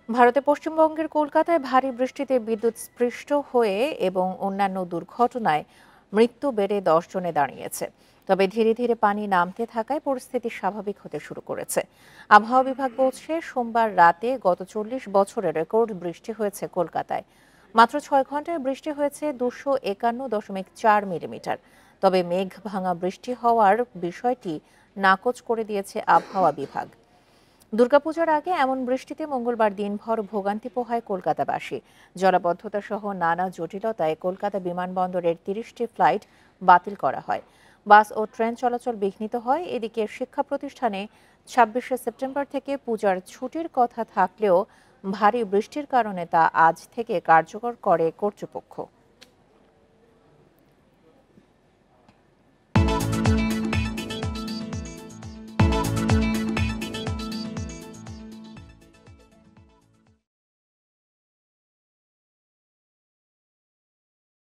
ভারতে পশ্চিমবঙ্গের কলকাতায় ভারী বৃষ্টিতে বিদ্যুৎস্পৃষ্ট হয়ে এবং অন্যান্য দুর্ঘটনায় মৃত্যু বেড়ে 10 জনে দাঁড়িয়েছে। তবে ধীরে ধীরে পানি নামতে থাকায় পরিস্থিতি স্বাভাবিক হতে শুরু করেছে। আবহাওয়া বিভাগ বলছে সোমবার রাতে গত 40 বছরে রেকর্ড বৃষ্টি হয়েছে কলকাতায়। মাত্র 6 ঘন্টায় বৃষ্টি হয়েছে 251.4 মিলিমিটার। তবে মেঘ ভাঙা বৃষ্টি হওয়ার বিষয়টি নাকচ করে দিয়েছে আবহাওয়া বিভাগ। দুর্গাপূজার আগে এমন বৃষ্টিতে মঙ্গলবার দিনভর ভোগান্তি পোহায় কলকাতাবাসী। জলাবদ্ধতা সহ নানা জটিলতায় কলকাতা বিমানবন্দরের 30টি ফ্লাইট বাতিল করা হয়। বাস ও ট্রেন চলাচল বিঘ্নিত হয়। এদিকে শিক্ষা প্রতিষ্ঠানে 26শে সেপ্টেম্বর থেকে পূজার ছুটির কথা থাকলেও ভারী বৃষ্টির কারণে তা আজ থেকে কার্যকর করে কর্তৃপক্ষ।